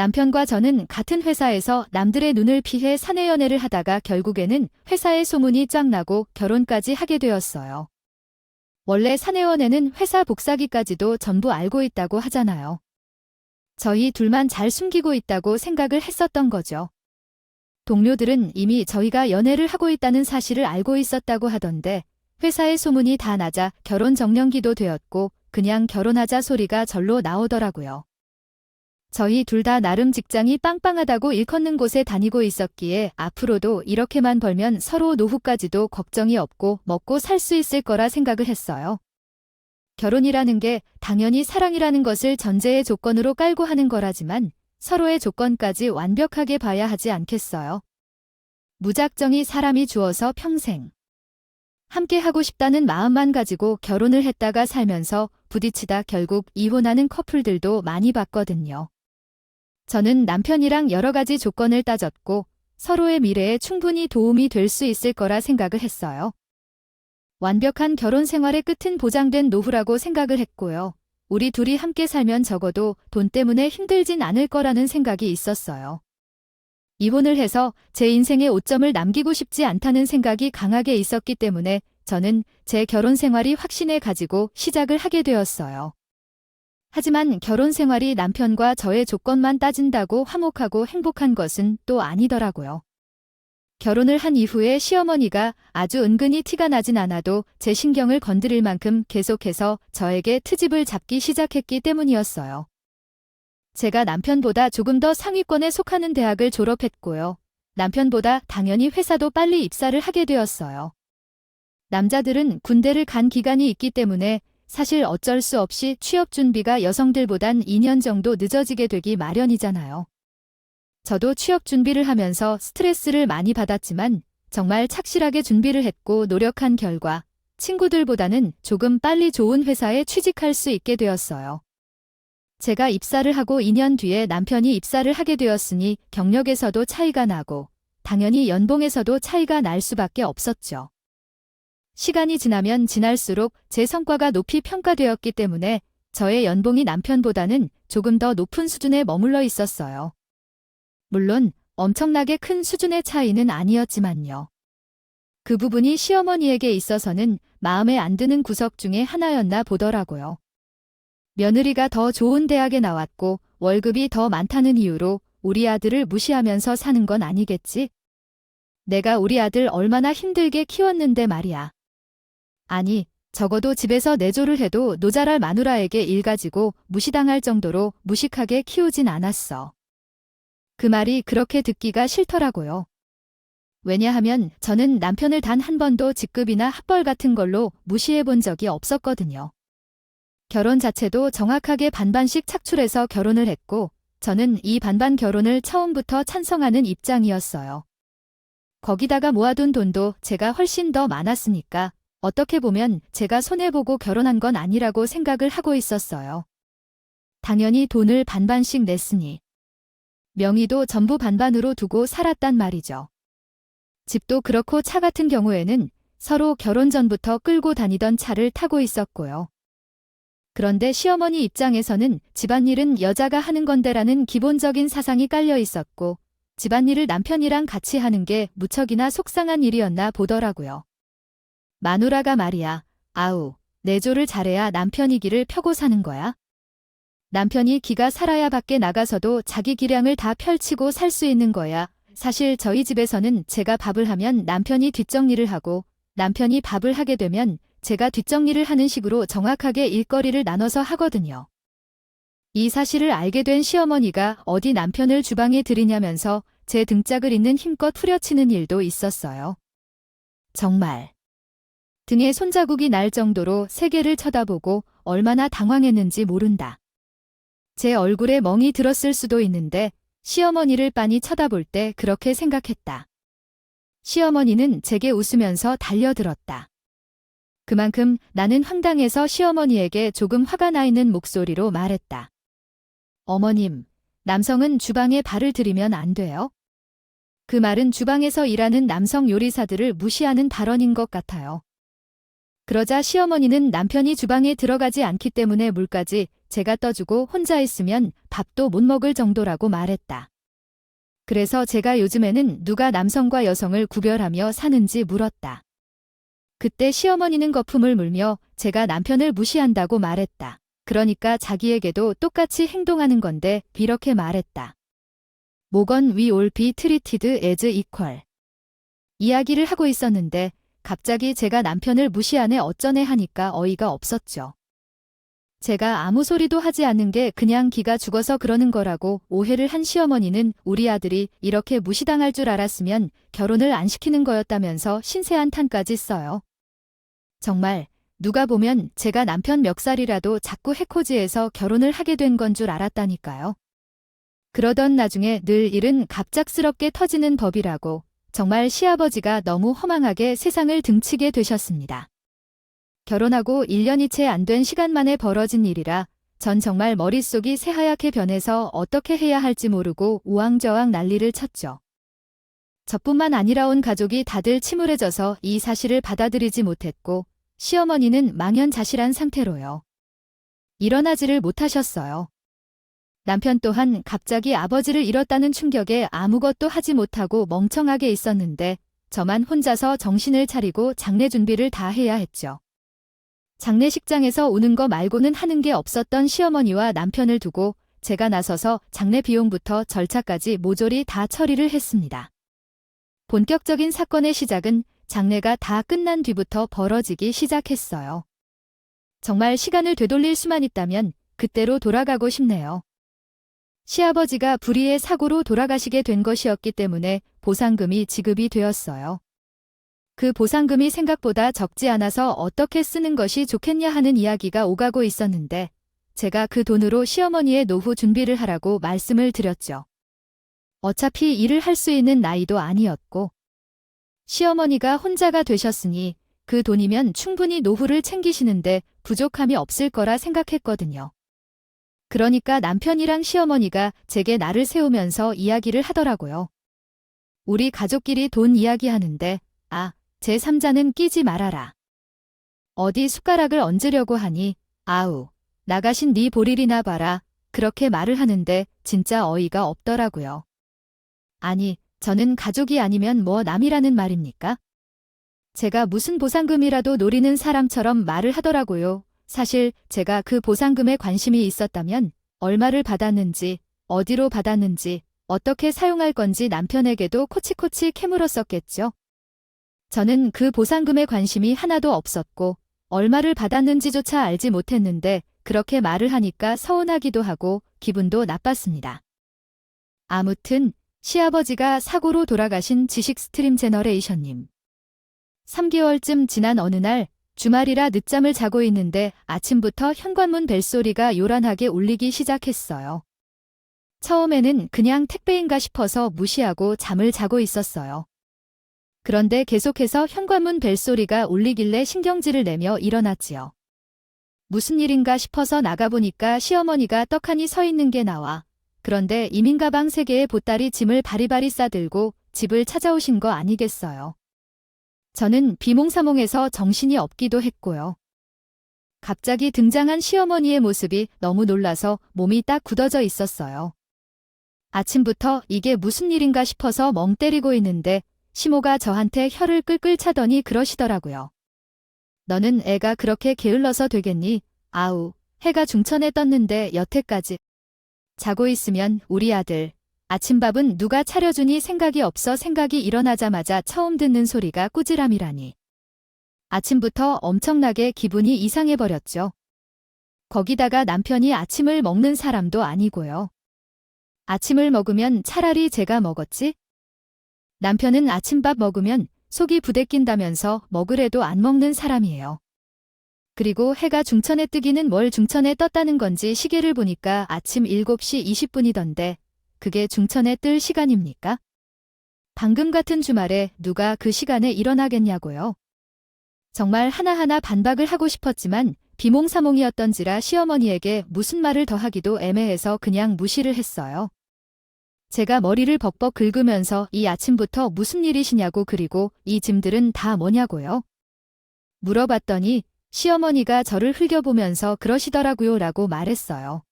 남편과 저는 같은 회사에서 남들의 눈을 피해 사내 연애를 하다가 결국에는 회사의 소문이 쫙 나고 결혼까지 하게 되었어요. 원래 사내 연애는 회사 복사기까지도 전부 알고 있다고 하잖아요. 저희 둘만 잘 숨기고 있다고 생각을 했었던 거죠. 동료들은 이미 저희가 연애를 하고 있다는 사실을 알고 있었다고 하던데 회사의 소문이 다 나자 결혼 정년기도 되었고 그냥 결혼하자 소리가 절로 나오더라고요. 저희 둘 다 나름 직장이 빵빵하다고 일컫는 곳에 다니고 있었기에 앞으로도 이렇게만 벌면 서로 노후까지도 걱정이 없고 먹고 살 수 있을 거라 생각을 했어요. 결혼이라는 게 당연히 사랑이라는 것을 전제의 조건으로 깔고 하는 거라지만 서로의 조건까지 완벽하게 봐야 하지 않겠어요? 무작정이 사람이 주어서 평생 함께 하고 싶다는 마음만 가지고 결혼을 했다가 살면서 부딪히다 결국 이혼하는 커플들도 많이 봤거든요. 저는 남편이랑 여러 가지 조건을 따졌고 서로의 미래에 충분히 도움이 될 수 있을 거라 생각을 했어요. 완벽한 결혼 생활의 끝은 보장된 노후라고 생각을 했고요. 우리 둘이 함께 살면 적어도 돈 때문에 힘들진 않을 거라는 생각이 있었어요. 이혼을 해서 제 인생에 오점을 남기고 싶지 않다는 생각이 강하게 있었기 때문에 저는 제 결혼 생활이 확신에 가지고 시작을 하게 되었어요. 하지만 결혼 생활이 남편과 저의 조건만 따진다고 화목하고 행복한 것은 또 아니더라고요. 결혼을 한 이후에 시어머니가 아주 은근히 티가 나진 않아도 제 신경을 건드릴 만큼 계속해서 저에게 트집을 잡기 시작했기 때문이었어요. 제가 남편보다 조금 더 상위권에 속하는 대학을 졸업했고요. 남편보다 당연히 회사도 빨리 입사를 하게 되었어요. 남자들은 군대를 간 기간이 있기 때문에 사실 어쩔 수 없이 취업 준비가 여성들보단 2년 정도 늦어지게 되기 마련이잖아요. 저도 취업 준비를 하면서 스트레스를 많이 받았지만 정말 착실하게 준비를 했고 노력한 결과 친구들보다는 조금 빨리 좋은 회사에 취직할 수 있게 되었어요. 제가 입사를 하고 2년 뒤에 남편이 입사를 하게 되었으니 경력에서도 차이가 나고 당연히 연봉에서도 차이가 날 수밖에 없었죠. 시간이 지나면 지날수록 제 성과가 높이 평가되었기 때문에 저의 연봉이 남편보다는 조금 더 높은 수준에 머물러 있었어요. 물론 엄청나게 큰 수준의 차이는 아니었지만요. 그 부분이 시어머니에게 있어서는 마음에 안 드는 구석 중에 하나였나 보더라고요. 며느리가 더 좋은 대학에 나왔고 월급이 더 많다는 이유로 우리 아들을 무시하면서 사는 건 아니겠지? 내가 우리 아들 얼마나 힘들게 키웠는데 말이야. 아니, 적어도 집에서 내조를 해도 노잘할 마누라에게 일 가지고 무시당할 정도로 무식하게 키우진 않았어. 그 말이 그렇게 듣기가 싫더라고요. 왜냐하면 저는 남편을 단 한 번도 직급이나 학벌 같은 걸로 무시해 본 적이 없었거든요. 결혼 자체도 정확하게 반반씩 착출해서 결혼을 했고 저는 이 반반 결혼을 처음부터 찬성하는 입장이었어요. 거기다가 모아둔 돈도 제가 훨씬 더 많았으니까 어떻게 보면 제가 손해보고 결혼한 건 아니라고 생각을 하고 있었어요. 당연히 돈을 반반씩 냈으니. 명의도 전부 반반으로 두고 살았단 말이죠. 집도 그렇고 차 같은 경우에는 서로 결혼 전부터 끌고 다니던 차를 타고 있었고요. 그런데 시어머니 입장에서는 집안일은 여자가 하는 건데라는 기본적인 사상이 깔려 있었고 집안일을 남편이랑 같이 하는 게 무척이나 속상한 일이었나 보더라고요. 마누라가 말이야, 아우, 내조를 잘해야 남편이 기를 펴고 사는 거야? 남편이 기가 살아야 밖에 나가서도 자기 기량을 다 펼치고 살 수 있는 거야. 사실 저희 집에서는 제가 밥을 하면 남편이 뒷정리를 하고 남편이 밥을 하게 되면 제가 뒷정리를 하는 식으로 정확하게 일거리를 나눠서 하거든요. 이 사실을 알게 된 시어머니가 어디 남편을 주방에 들이냐면서 제 등짝을 잇는 힘껏 후려치는 일도 있었어요. 정말. 등에 손자국이 날 정도로 세게를 쳐다보고 얼마나 당황했는지 모른다. 제 얼굴에 멍이 들었을 수도 있는데 시어머니를 빤히 쳐다볼 때 그렇게 생각했다. 시어머니는 제게 웃으면서 달려들었다. 그만큼 나는 황당해서 시어머니에게 조금 화가 나 있는 목소리로 말했다. 어머님, 남성은 주방에 발을 들이면 안 돼요? 그 말은 주방에서 일하는 남성 요리사들을 무시하는 발언인 것 같아요. 그러자 시어머니는 남편이 주방에 들어가지 않기 때문에 물까지 제가 떠주고 혼자 있으면 밥도 못 먹을 정도라고 말했다. 그래서 제가 요즘에는 누가 남성과 여성을 구별하며 사는지 물었다. 그때 시어머니는 거품을 물며 제가 남편을 무시한다고 말했다. 그러니까 자기에게도 똑같이 행동하는 건데 이렇게 말했다. 모건 we all be treated as equal. 이야기를 하고 있었는데 갑자기 제가 남편을 무시하네 어쩌네 하니까 어이가 없었죠. 제가 아무 소리도 하지 않는 게 그냥 기가 죽어서 그러는 거라고 오해를 한 시어머니는 우리 아들이 이렇게 무시당할 줄 알았으면 결혼을 안 시키는 거였다면서 신세한탄까지 써요. 정말 누가 보면 제가 남편 멱살이라도 자꾸 해코지해서 결혼을 하게 된 건 줄 알았다니까요. 그러던 나중에 늘 일은 갑작스럽게 터지는 법이라고 정말 시아버지가 너무 허망하게 세상을 등치게 되셨습니다. 결혼하고 1년이 채 안 된 시간 만에 벌어진 일이라 전 정말 머릿속이 새하얗게 변해서 어떻게 해야 할지 모르고 우왕좌왕 난리를 쳤죠. 저뿐만 아니라 온 가족이 다들 침울해져서 이 사실을 받아들이지 못했고 시어머니는 망연자실한 상태로요. 일어나지를 못하셨어요. 남편 또한 갑자기 아버지를 잃었다는 충격에 아무것도 하지 못하고 멍청하게 있었는데 저만 혼자서 정신을 차리고 장례 준비를 다 해야 했죠. 장례식장에서 우는 거 말고는 하는 게 없었던 시어머니와 남편을 두고 제가 나서서 장례 비용부터 절차까지 모조리 다 처리를 했습니다. 본격적인 사건의 시작은 장례가 다 끝난 뒤부터 벌어지기 시작했어요. 정말 시간을 되돌릴 수만 있다면 그때로 돌아가고 싶네요. 시아버지가 불의의 사고로 돌아가시게 된 것이었기 때문에 보상금이 지급이 되었어요. 그 보상금이 생각보다 적지 않아서 어떻게 쓰는 것이 좋겠냐 하는 이야기가 오가고 있었는데 제가 그 돈으로 시어머니의 노후 준비를 하라고 말씀을 드렸죠. 어차피 일을 할 수 있는 나이도 아니었고 시어머니가 혼자가 되셨으니 그 돈이면 충분히 노후를 챙기시는데 부족함이 없을 거라 생각했거든요. 그러니까 남편이랑 시어머니가 제게 날을 세우면서 이야기를 하더라고요. 우리 가족끼리 돈 이야기하는데 제3자는 끼지 말아라. 어디 숟가락을 얹으려고 하니 아우 나가신 네 볼일이나 봐라 그렇게 말을 하는데 진짜 어이가 없더라고요. 아니 저는 가족이 아니면 뭐 남이라는 말입니까? 제가 무슨 보상금이라도 노리는 사람처럼 말을 하더라고요. 사실 제가 그 보상금에 관심이 있었다면 얼마를 받았는지 어디로 받았는지 어떻게 사용할 건지 남편에게도 코치코치 캐물었었겠죠. 저는 그 보상금에 관심이 하나도 없었고 얼마를 받았는지조차 알지 못했는데 그렇게 말을 하니까 서운하기도 하고 기분도 나빴습니다. 아무튼 시아버지가 사고로 돌아가신 지식 스트림 제너레이션님. 3개월쯤 지난 어느 날 주말이라 늦잠을 자고 있는데 아침부터 현관문 벨소리가 요란하게 울리기 시작했어요. 처음에는 그냥 택배인가 싶어서 무시하고 잠을 자고 있었어요. 그런데 계속해서 현관문 벨소리가 울리길래 신경질을 내며 일어났지요. 무슨 일인가 싶어서 나가보니까 시어머니가 떡하니 서 있는 게 나와. 그런데 이민가방 3개의 보따리 짐을 바리바리 싸들고 집을 찾아오신 거 아니겠어요. 저는 비몽사몽해서 정신이 없기도 했고요. 갑자기 등장한 시어머니의 모습이 너무 놀라서 몸이 딱 굳어져 있었어요. 아침부터 이게 무슨 일인가 싶어서 멍 때리고 있는데 시모가 저한테 혀를 끌끌 차더니 그러시더라고요. 너는 애가 그렇게 게을러서 되겠니? 아우, 해가 중천에 떴는데 여태까지 자고 있으면 우리 아들 아침밥은 누가 차려주니 생각이 없어 생각이 일어나자마자 처음 듣는 소리가 꾸지람이라니. 아침부터 엄청나게 기분이 이상해버렸죠. 거기다가 남편이 아침을 먹는 사람도 아니고요. 아침을 먹으면 차라리 제가 먹었지? 남편은 아침밥 먹으면 속이 부대낀다면서 먹으래도 안 먹는 사람이에요. 그리고 해가 중천에 뜨기는 뭘 중천에 떴다는 건지 시계를 보니까 아침 7시 20분이던데 그게 중천에 뜰 시간입니까? 방금 같은 주말에 누가 그 시간에 일어나겠냐고요. 정말 하나하나 반박을 하고 싶었지만 비몽사몽이었던지라 시어머니에게 무슨 말을 더 하기도 애매해서 그냥 무시를 했어요. 제가 머리를 벅벅 긁으면서 이 아침부터 무슨 일이시냐고 그리고 이 짐들은 다 뭐냐고요? 물어봤더니 시어머니가 저를 흘겨보면서 그러시더라고요 라고 말했어요.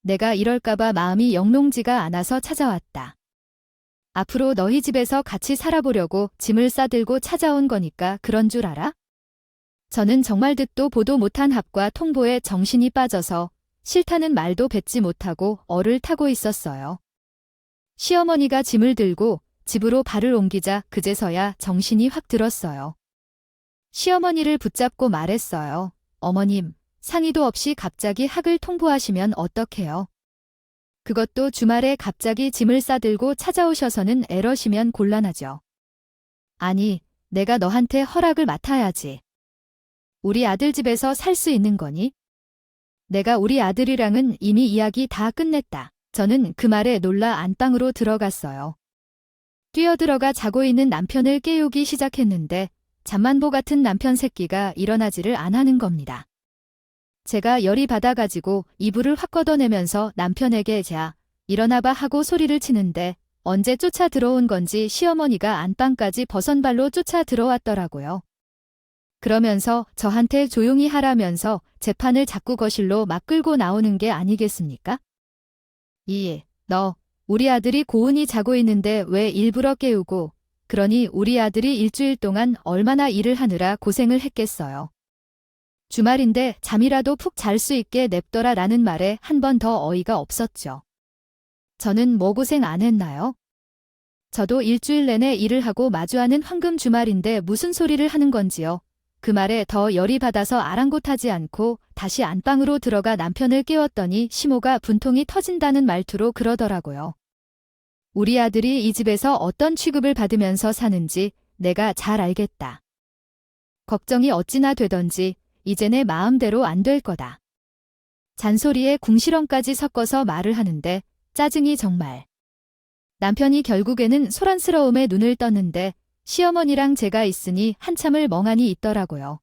내가 이럴까봐 마음이 영롱지가 않아서 찾아왔다. 앞으로 너희 집에서 같이 살아보려고 짐을 싸들고 찾아온 거니까 그런 줄 알아? 저는 정말 듣도 보도 못한 합과 통보에 정신이 빠져서 싫다는 말도 뱉지 못하고 얼을 타고 있었어요. 시어머니가 짐을 들고 집으로 발을 옮기자 그제서야 정신이 확 들었어요. 시어머니를 붙잡고 말했어요. 어머님, 상의도 없이 갑자기 학을 통보하시면 어떡해요? 그것도 주말에 갑자기 짐을 싸들고 찾아오셔서는 애러시면 곤란하죠. 아니, 내가 너한테 허락을 맡아야지. 우리 아들 집에서 살 수 있는 거니? 내가 우리 아들이랑은 이미 이야기 다 끝냈다. 저는 그 말에 놀라 안방으로 들어갔어요. 뛰어들어가 자고 있는 남편을 깨우기 시작했는데 잠만보 같은 남편 새끼가 일어나지를 안 하는 겁니다. 제가 열이 받아가지고 이불을 확 걷어내면서 남편에게 자, 일어나봐 하고 소리를 치는데 언제 쫓아 들어온 건지 시어머니가 안방까지 버선발로 쫓아 들어왔더라고요. 그러면서 저한테 조용히 하라면서 재판을 자꾸 거실로 막 끌고 나오는 게 아니겠습니까? 너, 우리 아들이 고은이 자고 있는데 왜 일부러 깨우고, 그러니 우리 아들이 일주일 동안 얼마나 일을 하느라 고생을 했겠어요. 주말인데 잠이라도 푹 잘 수 있게 냅둬라 라는 말에 한 번 더 어이가 없었죠. 저는 뭐 고생 안 했나요? 저도 일주일 내내 일을 하고 마주하는 황금 주말인데 무슨 소리를 하는 건지요. 그 말에 더 열이 받아서 아랑곳하지 않고 다시 안방으로 들어가 남편을 깨웠더니 시모가 분통이 터진다는 말투로 그러더라고요. 우리 아들이 이 집에서 어떤 취급을 받으면서 사는지 내가 잘 알겠다. 걱정이 어찌나 되던지 이제 내 마음대로 안 될 거다. 잔소리에 궁시렁까지 섞어서 말을 하는데 짜증이 정말. 남편이 결국에는 소란스러움에 눈을 떴는데 시어머니랑 제가 있으니 한참을 멍하니 있더라고요.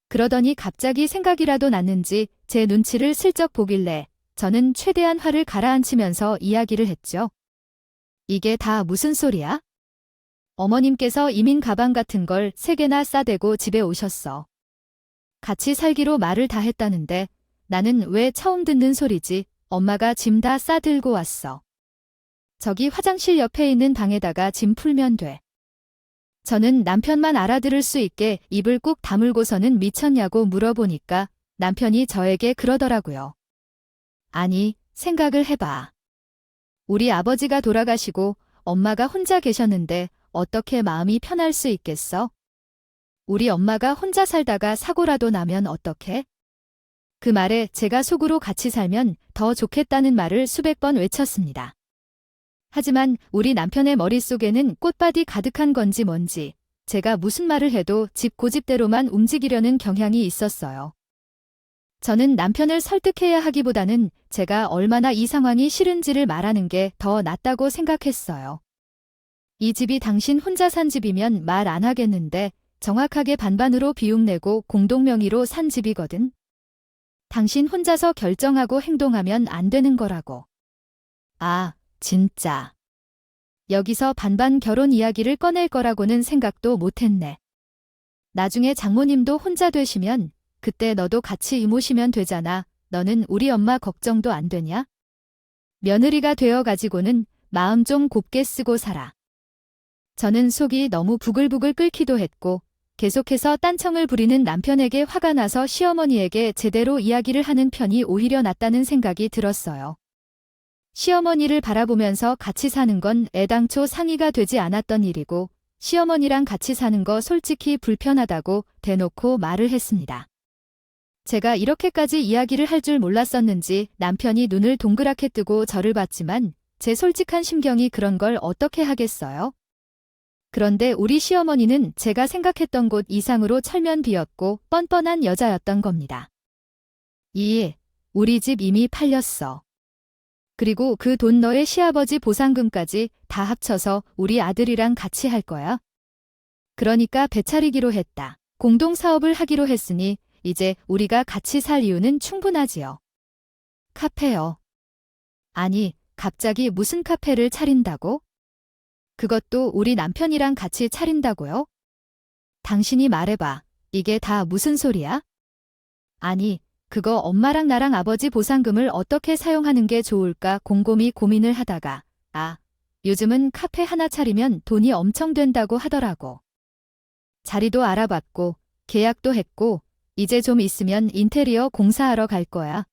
그러더니 갑자기 생각이라도 났는지 제 눈치를 슬쩍 보길래 저는 최대한 화를 가라앉히면서 이야기를 했죠. 이게 다 무슨 소리야? 어머님께서 이민 가방 같은 걸 3개나 싸대고 집에 오셨어. 같이 살기로 말을 다 했다는데 나는 왜 처음 듣는 소리지? 엄마가 짐 다 싸들고 왔어. 저기 화장실 옆에 있는 방에다가 짐 풀면 돼. 저는 남편만 알아들을 수 있게 입을 꾹 다물고서는 미쳤냐고 물어보니까 남편이 저에게 그러더라고요. 아니, 생각을 해봐. 우리 아버지가 돌아가시고 엄마가 혼자 계셨는데 어떻게 마음이 편할 수 있겠어? 우리 엄마가 혼자 살다가 사고라도 나면 어떡해? 그 말에 제가 속으로 같이 살면 더 좋겠다는 말을 수백 번 외쳤습니다. 하지만 우리 남편의 머릿속에는 꽃밭이 가득한 건지 뭔지 제가 무슨 말을 해도 집 고집대로만 움직이려는 경향이 있었어요. 저는 남편을 설득해야 하기보다는 제가 얼마나 이 상황이 싫은지를 말하는 게 더 낫다고 생각했어요. 이 집이 당신 혼자 산 집이면 말 안 하겠는데 정확하게 반반으로 비용 내고 공동명의로 산 집이거든. 당신 혼자서 결정하고 행동하면 안 되는 거라고. 아, 진짜. 여기서 반반 결혼 이야기를 꺼낼 거라고는 생각도 못했네. 나중에 장모님도 혼자 되시면 그때 너도 같이 이모시면 되잖아. 너는 우리 엄마 걱정도 안 되냐? 며느리가 되어가지고는 마음 좀 곱게 쓰고 살아. 저는 속이 너무 부글부글 끓기도 했고 계속해서 딴청을 부리는 남편에게 화가 나서 시어머니에게 제대로 이야기를 하는 편이 오히려 낫다는 생각이 들었어요. 시어머니를 바라보면서 같이 사는 건 애당초 상의가 되지 않았던 일이고 시어머니랑 같이 사는 거 솔직히 불편하다고 대놓고 말을 했습니다. 제가 이렇게까지 이야기를 할 줄 몰랐었는지 남편이 눈을 동그랗게 뜨고 저를 봤지만 제 솔직한 심경이 그런 걸 어떻게 하겠어요? 그런데 우리 시어머니는 제가 생각했던 곳 이상으로 철면 비었고 뻔뻔한 여자였던 겁니다. 우리 집 이미 팔렸어. 그리고 그 돈 너의 시아버지 보상금까지 다 합쳐서 우리 아들이랑 같이 할 거야. 그러니까 배 차리기로 했다. 공동사업을 하기로 했으니 이제 우리가 같이 살 이유는 충분하지요. 카페요. 아니, 갑자기 무슨 카페를 차린다고? 그것도 우리 남편이랑 같이 차린다고요? 당신이 말해봐. 이게 다 무슨 소리야? 아니, 그거 엄마랑 나랑 아버지 보상금을 어떻게 사용하는 게 좋을까 곰곰이 고민을 하다가, 요즘은 카페 하나 차리면 돈이 엄청 된다고 하더라고. 자리도 알아봤고, 계약도 했고, 이제 좀 있으면 인테리어 공사하러 갈 거야.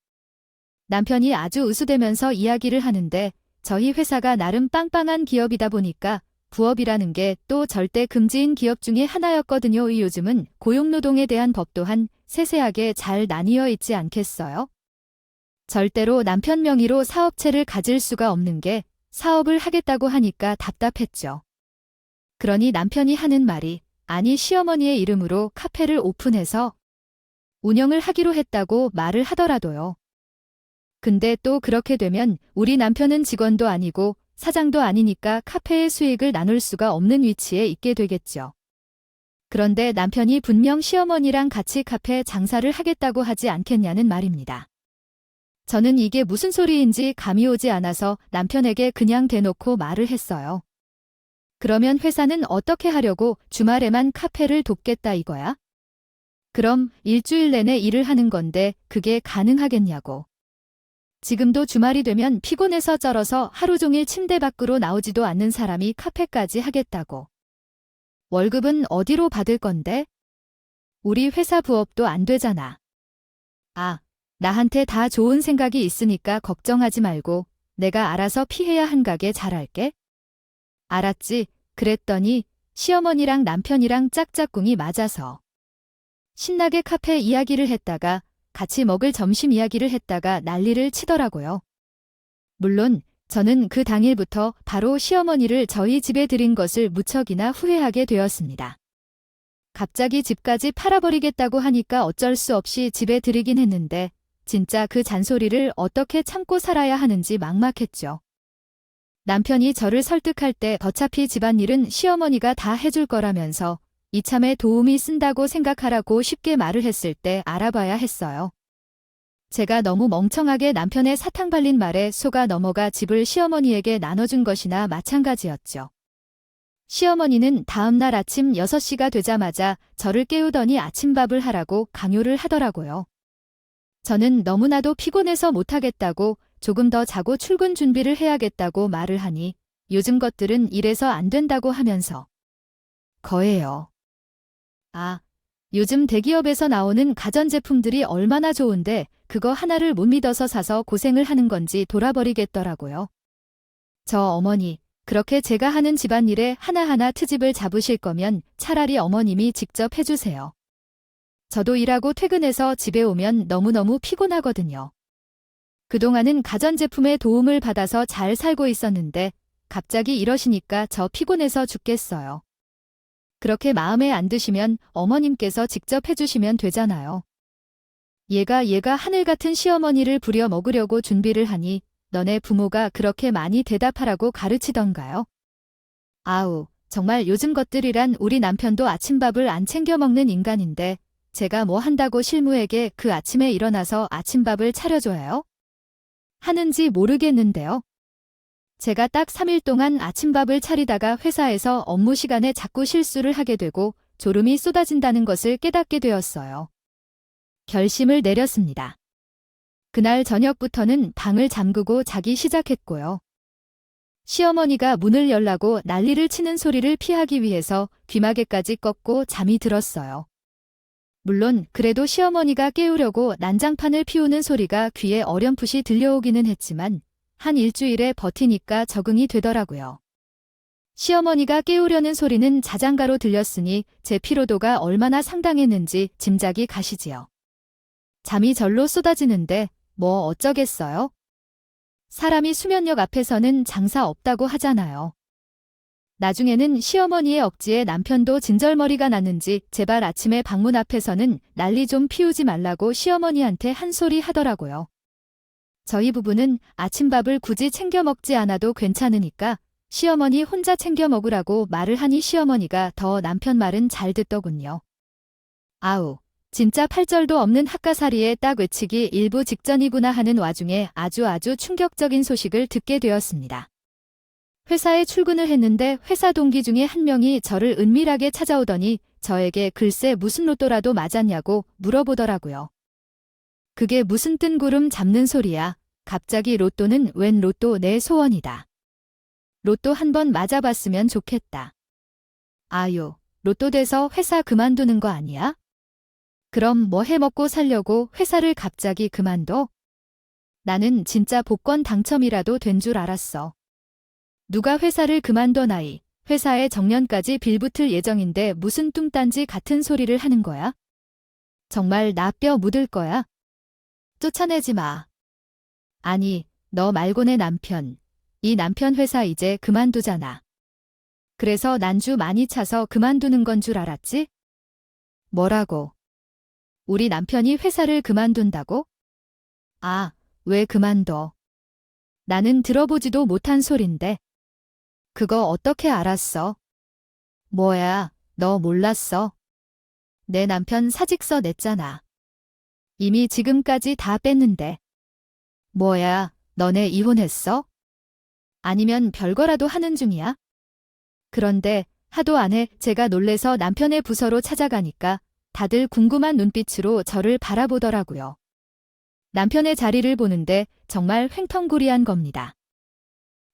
남편이 아주 으수대면서 이야기를 하는데, 저희 회사가 나름 빵빵한 기업이다 보니까 부업이라는 게 또 절대 금지인 기업 중에 하나였거든요. 요즘은 고용노동에 대한 법 또한 세세하게 잘 나뉘어 있지 않겠어요? 절대로 남편 명의로 사업체를 가질 수가 없는 게 사업을 하겠다고 하니까 답답했죠. 그러니 남편이 하는 말이, 아니 시어머니의 이름으로 카페를 오픈해서 운영을 하기로 했다고 말을 하더라도요. 근데 또 그렇게 되면 우리 남편은 직원도 아니고 사장도 아니니까 카페의 수익을 나눌 수가 없는 위치에 있게 되겠죠. 그런데 남편이 분명 시어머니랑 같이 카페 장사를 하겠다고 하지 않겠냐는 말입니다. 저는 이게 무슨 소리인지 감이 오지 않아서 남편에게 그냥 대놓고 말을 했어요. 그러면 회사는 어떻게 하려고 주말에만 카페를 돕겠다 이거야? 그럼 일주일 내내 일을 하는 건데 그게 가능하겠냐고. 지금도 주말이 되면 피곤해서 쩔어서 하루 종일 침대 밖으로 나오지도 않는 사람이 카페까지 하겠다고. 월급은 어디로 받을 건데? 우리 회사 부업도 안 되잖아. 나한테 다 좋은 생각이 있으니까 걱정하지 말고 내가 알아서 피해야 한 가게 잘할게. 알았지? 그랬더니 시어머니랑 남편이랑 짝짝꿍이 맞아서 신나게 카페 이야기를 했다가 같이 먹을 점심 이야기를 했다가 난리를 치더라고요. 물론 저는 그 당일부터 바로 시어머니를 저희 집에 들인 것을 무척이나 후회하게 되었습니다. 갑자기 집까지 팔아버리겠다고 하니까 어쩔 수 없이 집에 들이긴 했는데 진짜 그 잔소리를 어떻게 참고 살아야 하는지 막막했죠. 남편이 저를 설득할 때 어차피 집안일은 시어머니가 다 해줄 거라면서 이참에 도움이 쓴다고 생각하라고 쉽게 말을 했을 때 알아봐야 했어요. 제가 너무 멍청하게 남편의 사탕 발린 말에 속아 넘어가 집을 시어머니에게 나눠준 것이나 마찬가지였죠. 시어머니는 다음날 아침 6시가 되자마자 저를 깨우더니 아침밥을 하라고 강요를 하더라고요. 저는 너무나도 피곤해서 못하겠다고 조금 더 자고 출근 준비를 해야겠다고 말을 하니 요즘 것들은 이래서 안 된다고 하면서 거예요. 요즘 대기업에서 나오는 가전제품들이 얼마나 좋은데 그거 하나를 못 믿어서 사서 고생을 하는 건지 돌아버리겠더라고요. 저 어머니, 그렇게 제가 하는 집안일에 하나하나 트집을 잡으실 거면 차라리 어머님이 직접 해주세요. 저도 일하고 퇴근해서 집에 오면 너무너무 피곤하거든요. 그동안은 가전제품의 도움을 받아서 잘 살고 있었는데 갑자기 이러시니까 저 피곤해서 죽겠어요. 그렇게 마음에 안 드시면 어머님께서 직접 해주시면 되잖아요. 얘가 하늘 같은 시어머니를 부려 먹으려고 준비를 하니 너네 부모가 그렇게 많이 대답하라고 가르치던가요? 정말 요즘 것들이란 우리 남편도 아침밥을 안 챙겨 먹는 인간인데 제가 뭐 한다고 실무에게 그 아침에 일어나서 아침밥을 차려줘야요? 하는지 모르겠는데요. 제가 딱 3일 동안 아침밥을 차리다가 회사에서 업무 시간에 자꾸 실수를 하게 되고 졸음이 쏟아진다는 것을 깨닫게 되었어요. 결심을 내렸습니다. 그날 저녁부터는 방을 잠그고 자기 시작했고요. 시어머니가 문을 열라고 난리를 치는 소리를 피하기 위해서 귀마개까지 꺾고 잠이 들었어요. 물론 그래도 시어머니가 깨우려고 난장판을 피우는 소리가 귀에 어렴풋이 들려오기는 했지만 한 일주일에 버티니까 적응이 되더라고요. 시어머니가 깨우려는 소리는 자장가로 들렸으니 제 피로도가 얼마나 상당했는지 짐작이 가시지요. 잠이 절로 쏟아지는데 뭐 어쩌겠어요? 사람이 수면력 앞에서는 장사 없다고 하잖아요. 나중에는 시어머니의 억지에 남편도 진절머리가 났는지 제발 아침에 방문 앞에서는 난리 좀 피우지 말라고 시어머니한테 한 소리 하더라고요. 저희 부부는 아침밥을 굳이 챙겨 먹지 않아도 괜찮으니까 시어머니 혼자 챙겨 먹으라고 말을 하니 시어머니가 더 남편 말은 잘 듣더군요. 진짜 팔절도 없는 학가사리에 딱 외치기 일부 직전이구나 하는 와중에 아주 충격적인 소식을 듣게 되었습니다. 회사에 출근을 했는데 회사 동기 중에 한 명이 저를 은밀하게 찾아오더니 저에게 글쎄 무슨 로또라도 맞았냐고 물어보더라고요. 그게 무슨 뜬구름 잡는 소리야. 갑자기 로또는 웬 로또 내 소원이다. 로또 한 번 맞아봤으면 좋겠다. 아유, 로또 돼서 회사 그만두는 거 아니야? 그럼 뭐 해먹고 살려고 회사를 갑자기 그만둬? 나는 진짜 복권 당첨이라도 된 줄 알았어. 누가 회사를 그만둬 나이. 회사에 정년까지 빌붙을 예정인데 무슨 뚱딴지 같은 소리를 하는 거야? 정말 나 뼈 묻을 거야? 쫓아내지 마. 아니, 너 말고 내 남편. 이 남편 회사 이제 그만두잖아. 그래서 난주 많이 차서 그만두는 건 줄 알았지? 뭐라고? 우리 남편이 회사를 그만둔다고? 아, 왜 그만둬? 나는 들어보지도 못한 소린데. 그거 어떻게 알았어? 뭐야, 너 몰랐어? 내 남편 사직서 냈잖아. 이미 지금까지 다 뺐는데. 뭐야, 너네 이혼했어? 아니면 별거라도 하는 중이야? 그런데 하도 안 해 제가 놀래서 남편의 부서로 찾아가니까 다들 궁금한 눈빛으로 저를 바라보더라고요. 남편의 자리를 보는데 정말 횡텅구리한 겁니다.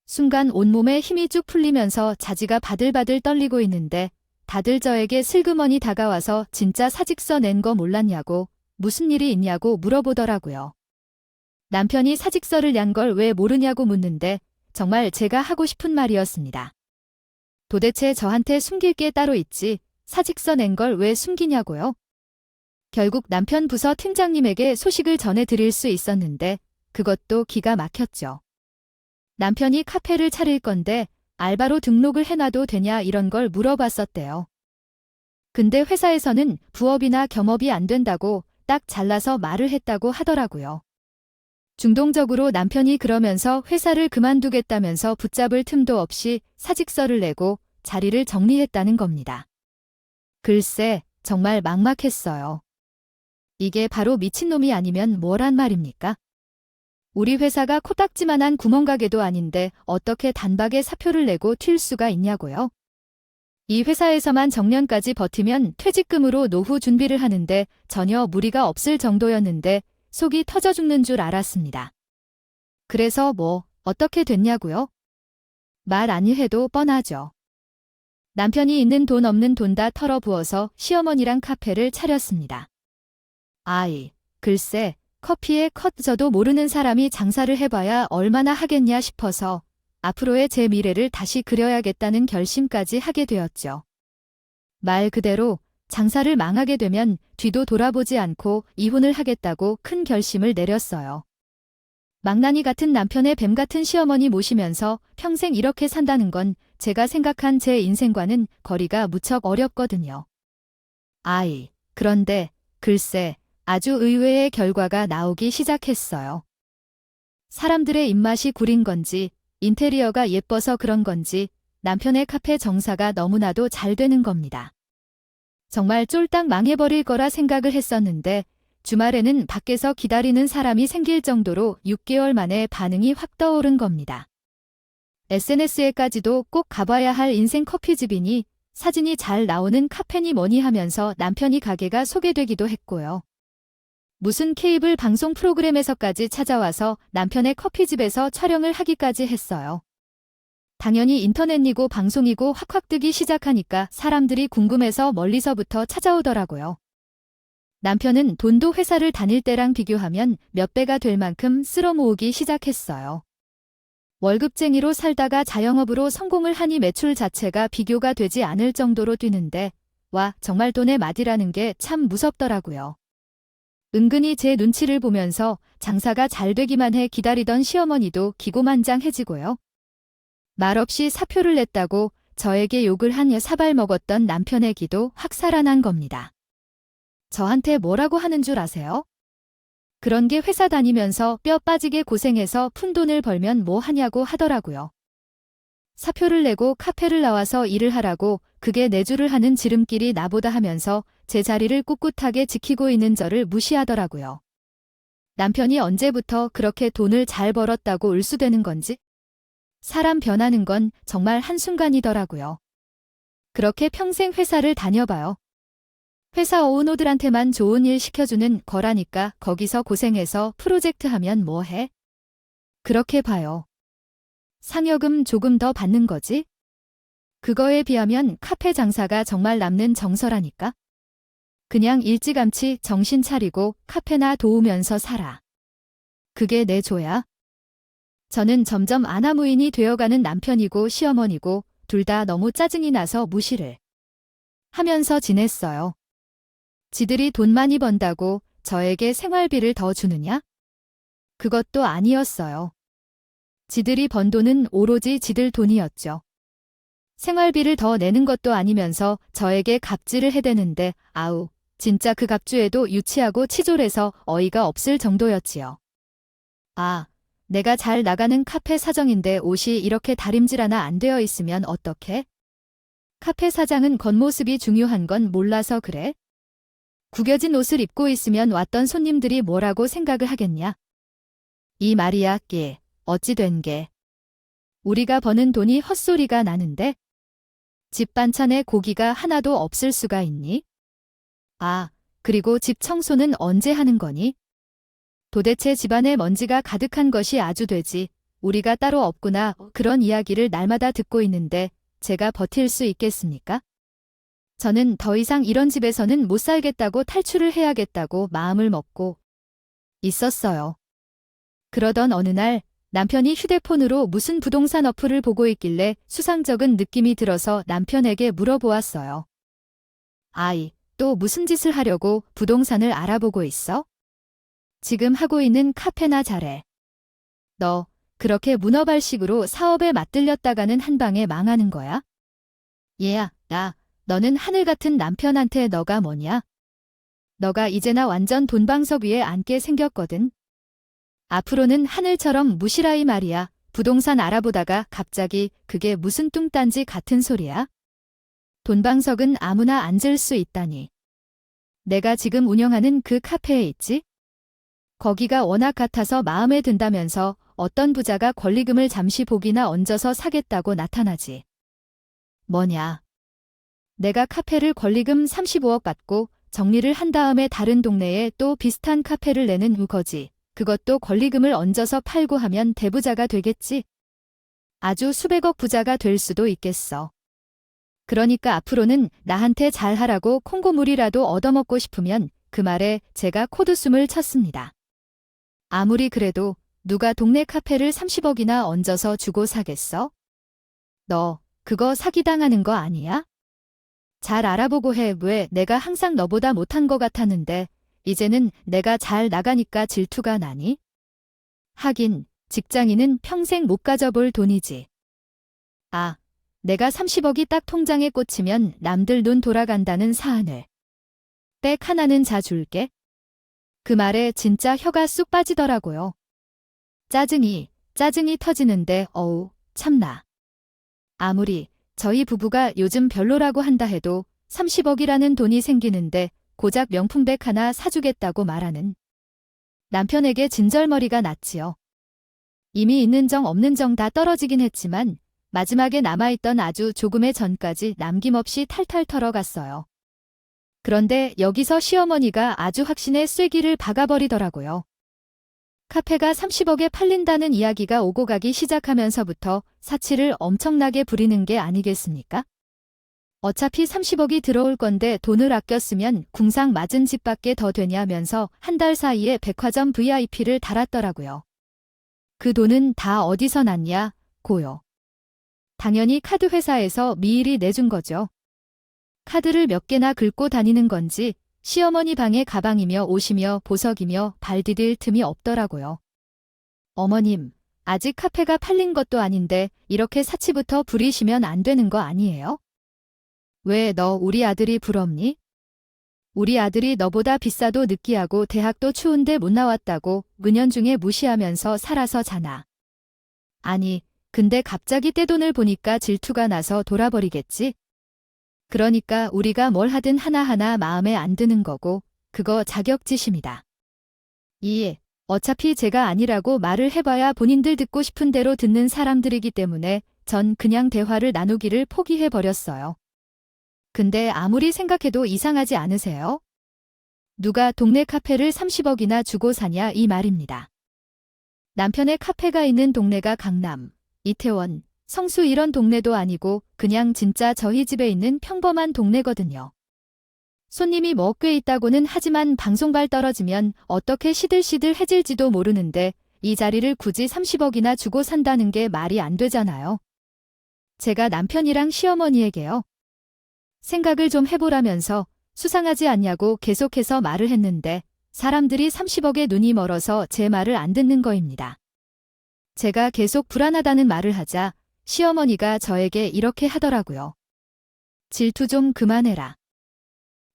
순간 온몸에 힘이 쭉 풀리면서 자지가 바들바들 떨리고 있는데 다들 저에게 슬그머니 다가와서 진짜 사직서 낸 거 몰랐냐고, 무슨 일이 있냐고 물어보더라고요. 남편이 사직서를 낸 걸 왜 모르냐고 묻는데 정말 제가 하고 싶은 말이었습니다. 도대체 저한테 숨길 게 따로 있지 사직서 낸 걸 왜 숨기냐고요? 결국 남편 부서 팀장님에게 소식을 전해드릴 수 있었는데 그것도 기가 막혔죠. 남편이 카페를 차릴 건데 알바로 등록을 해놔도 되냐 이런 걸 물어봤었대요. 근데 회사에서는 부업이나 겸업이 안 된다고 딱 잘라서 말을 했다고 하더라고요. 중동적으로 남편이 그러면서 회사를 그만두겠다면서 붙잡을 틈도 없이 사직서를 내고 자리를 정리했다는 겁니다. 글쎄, 정말 막막했어요. 이게 바로 미친놈이 아니면 뭐란 말입니까? 우리 회사가 코딱지만한 구멍가게도 아닌데 어떻게 단박에 사표를 내고 튈 수가 있냐고요? 이 회사에서만 정년까지 버티면 퇴직금으로 노후 준비를 하는데 전혀 무리가 없을 정도였는데 속이 터져 죽는 줄 알았습니다. 그래서 뭐 어떻게 됐냐고요? 말 아니 해도 뻔하죠. 남편이 있는 돈 없는 돈 다 털어부어서 시어머니랑 카페를 차렸습니다. 아이, 글쎄 커피에 컷 저도 모르는 사람이 장사를 해봐야 얼마나 하겠냐 싶어서 앞으로의 제 미래를 다시 그려야겠다는 결심까지 하게 되었죠. 말 그대로 장사를 망하게 되면 뒤도 돌아보지 않고 이혼을 하겠다고 큰 결심을 내렸어요. 망나니 같은 남편의 뱀 같은 시어머니 모시면서 평생 이렇게 산다는 건 제가 생각한 제 인생과는 거리가 무척 어렵거든요. 아이, 그런데 글쎄 아주 의외의 결과가 나오기 시작했어요. 사람들의 입맛이 구린 건지 인테리어가 예뻐서 그런 건지 남편의 카페 정사가 너무나도 잘 되는 겁니다. 정말 쫄딱 망해버릴 거라 생각을 했었는데 주말에는 밖에서 기다리는 사람이 생길 정도로 6개월 만에 반응이 확 떠오른 겁니다. SNS에까지도 꼭 가봐야 할 인생 커피집이니 사진이 잘 나오는 카페니 뭐니 하면서 남편이 가게가 소개되기도 했고요. 무슨 케이블 방송 프로그램에서까지 찾아와서 남편의 커피집에서 촬영을 하기까지 했어요. 당연히 인터넷이고 방송이고 확확 뜨기 시작하니까 사람들이 궁금해서 멀리서부터 찾아오더라고요. 남편은 돈도 회사를 다닐 때랑 비교하면 몇 배가 될 만큼 쓸어 모으기 시작했어요. 월급쟁이로 살다가 자영업으로 성공을 하니 매출 자체가 비교가 되지 않을 정도로 뛰는데 와, 정말 돈의 맛이라는 게 참 무섭더라고요. 은근히 제 눈치를 보면서 장사가 잘 되기만 해 기다리던 시어머니도 기고만장해지고요. 말없이 사표를 냈다고 저에게 욕을 한 사발 먹었던 남편의 기도 확 살아난 겁니다. 저한테 뭐라고 하는 줄 아세요? 그런 게 회사 다니면서 뼈 빠지게 고생해서 푼돈을 벌면 뭐 하냐고 하더라고요. 사표를 내고 카페를 나와서 일을 하라고 그게 내주를 하는 지름길이 나보다 하면서 제 자리를 꿋꿋하게 지키고 있는 저를 무시하더라고요. 남편이 언제부터 그렇게 돈을 잘 벌었다고 을수되는 건지? 사람 변하는 건 정말 한순간이더라고요. 그렇게 평생 회사를 다녀봐요. 회사 오너들한테만 좋은 일 시켜주는 거라니까 거기서 고생해서 프로젝트 하면 뭐해? 그렇게 봐요. 상여금 조금 더 받는 거지? 그거에 비하면 카페 장사가 정말 남는 정서라니까? 그냥 일찌감치 정신 차리고 카페나 도우면서 살아. 그게 내 조야? 저는 점점 아나무인이 되어가는 남편이고 시어머니고 둘 다 너무 짜증이 나서 무시를 하면서 지냈어요. 지들이 돈 많이 번다고 저에게 생활비를 더 주느냐? 그것도 아니었어요. 지들이 번 돈은 오로지 지들 돈이었죠. 생활비를 더 내는 것도 아니면서 저에게 갑질을 해대는데 아우, 진짜 그 갑주에도 유치하고 치졸해서 어이가 없을 정도였지요. 아, 내가 잘 나가는 카페 사정인데 옷이 이렇게 다림질 하나 안 되어 있으면 어떡해? 카페 사장은 겉모습이 중요한 건 몰라서 그래? 구겨진 옷을 입고 있으면 왔던 손님들이 뭐라고 생각을 하겠냐? 이 말이야, 끼. 어찌 된 게. 우리가 버는 돈이 헛소리가 나는데? 집 반찬에 고기가 하나도 없을 수가 있니? 아, 그리고 집 청소는 언제 하는 거니? 도대체 집안에 먼지가 가득한 것이 아주 되지. 우리가 따로 없구나. 그런 이야기를 날마다 듣고 있는데 제가 버틸 수 있겠습니까? 저는 더 이상 이런 집에서는 못 살겠다고 탈출을 해야겠다고 마음을 먹고 있었어요. 그러던 어느 날 남편이 휴대폰으로 무슨 부동산 어플을 보고 있길래 수상쩍은 느낌이 들어서 남편에게 물어보았어요. 아이, 또 무슨 짓을 하려고 부동산을 알아보고 있어? 지금 하고 있는 카페나 잘해. 너 그렇게 문어발식으로 사업에 맞들렸다가는 한 방에 망하는 거야? 얘야, 너는 하늘 같은 남편한테 너가 뭐냐? 너가 이제나 완전 돈방석 위에 앉게 생겼거든. 앞으로는 하늘처럼 무시라이 말이야. 부동산 알아보다가 갑자기 그게 무슨 뚱딴지 같은 소리야? 돈방석은 아무나 앉을 수 있다니. 내가 지금 운영하는 그 카페에 있지? 거기가 워낙 같아서 마음에 든다면서 어떤 부자가 권리금을 잠시 복이나 얹어서 사겠다고 나타나지. 뭐냐? 내가 카페를 권리금 35억 받고 정리를 한 다음에 다른 동네에 또 비슷한 카페를 내는 거지. 그것도 권리금을 얹어서 팔고 하면 대부자가 되겠지. 아주 수백억 부자가 될 수도 있겠어. 그러니까 앞으로는 나한테 잘하라고 콩고물이라도 얻어먹고 싶으면 그 말에 제가 코드숨을 쳤습니다. 아무리 그래도 누가 동네 카페를 30억이나 얹어서 주고 사겠어? 너 그거 사기당하는 거 아니야? 잘 알아보고 해. 왜 내가 항상 너보다 못한 거 같았는데 이제는 내가 잘 나가니까 질투가 나니? 하긴 직장인은 평생 못 가져볼 돈이지. 아, 내가 30억이 딱 통장에 꽂히면 남들 눈 돌아간다는 사안을 백 하나는 자줄게. 그 말에 진짜 혀가 쑥 빠지더라고요. 짜증이 터지는데 어우, 참나. 아무리 저희 부부가 요즘 별로라고 한다 해도 30억이라는 돈이 생기는데 고작 명품백 하나 사주겠다고 말하는 남편에게 진절머리가 났지요. 이미 있는 정 없는 정 다 떨어지긴 했지만 마지막에 남아있던 아주 조금의 전까지 남김없이 탈탈 털어갔어요. 그런데 여기서 시어머니가 아주 확신에 쐐기를 박아버리더라고요. 카페가 30억에 팔린다는 이야기가 오고 가기 시작하면서부터 사치를 엄청나게 부리는 게 아니겠습니까? 어차피 30억이 들어올 건데 돈을 아껴 쓰면 궁상 맞은 집밖에 더 되냐면서 한 달 사이에 백화점 VIP를 달았더라고요. 그 돈은 다 어디서 났냐? 고요. 당연히 카드 회사에서 미일이 내준 거죠. 카드를 몇 개나 긁고 다니는 건지 시어머니 방에 가방이며 옷이며 보석이며 발 디딜 틈이 없더라고요. 어머님, 아직 카페가 팔린 것도 아닌데 이렇게 사치부터 부리시면 안 되는 거 아니에요? 왜 너 우리 아들이 부럽니? 우리 아들이 너보다 비싸도 느끼하고 대학도 추운데 못 나왔다고 은연중에 무시하면서 살아서잖아. 아니, 근데 갑자기 떼돈을 보니까 질투가 나서 돌아버리겠지? 그러니까 우리가 뭘 하든 하나하나 마음에 안 드는 거고 그거 자격지심이다. 어차피 제가 아니라고 말을 해봐야 본인들 듣고 싶은 대로 듣는 사람들이기 때문에 전 그냥 대화를 나누기를 포기해버렸어요. 근데 아무리 생각해도 이상하지 않으세요? 누가 동네 카페를 30억이나 주고 사냐 이 말입니다. 남편의 카페가 있는 동네가 강남, 이태원, 성수 이런 동네도 아니고 그냥 진짜 저희 집에 있는 평범한 동네거든요. 손님이 뭐 꽤 있다고는 하지만 방송발 떨어지면 어떻게 시들시들해질지도 모르는데 이 자리를 굳이 30억이나 주고 산다는 게 말이 안 되잖아요. 제가 남편이랑 시어머니에게요. 생각을 좀 해보라면서 수상하지 않냐고 계속해서 말을 했는데 사람들이 30억에 눈이 멀어서 제 말을 안 듣는 거입니다. 제가 계속 불안하다는 말을 하자 시어머니가 저에게 이렇게 하더라고요. 질투 좀 그만해라.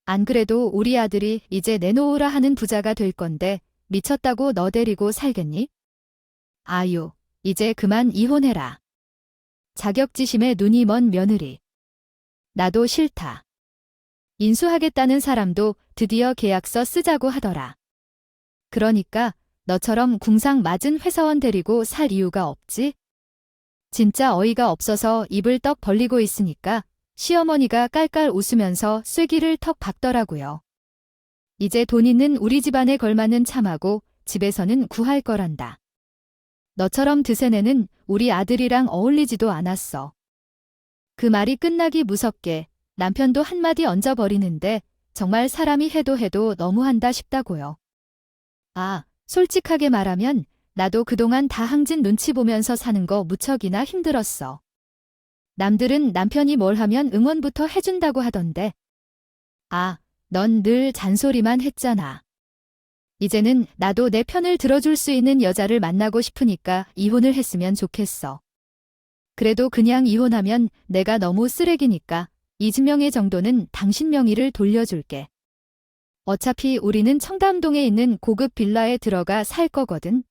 안 그래도 우리 아들이 이제 내놓으라 하는 부자가 될 건데 미쳤다고 너 데리고 살겠니? 아유, 이제 그만 이혼해라. 자격지심에 눈이 먼 며느리. 나도 싫다. 인수하겠다는 사람도 드디어 계약서 쓰자고 하더라. 그러니까 너처럼 궁상 맞은 회사원 데리고 살 이유가 없지? 진짜 어이가 없어서 입을 떡 벌리고 있으니까 시어머니가 깔깔 웃으면서 쐐기를 턱 박더라고요. 이제 돈 있는 우리 집안에 걸맞는 참하고 집에서는 구할 거란다. 너처럼 드세네는 우리 아들이랑 어울리지도 않았어. 그 말이 끝나기 무섭게 남편도 한마디 얹어버리는데 정말 사람이 해도 너무한다 싶다고요. 아, 솔직하게 말하면 나도 그동안 다 항진 눈치 보면서 사는 거 무척이나 힘들었어. 남들은 남편이 뭘 하면 응원부터 해준다고 하던데. 아, 넌 늘 잔소리만 했잖아. 이제는 나도 내 편을 들어줄 수 있는 여자를 만나고 싶으니까 이혼을 했으면 좋겠어. 그래도 그냥 이혼하면 내가 너무 쓰레기니까 이진명의 정도는 당신 명의를 돌려줄게. 어차피 우리는 청담동에 있는 고급 빌라에 들어가 살 거거든.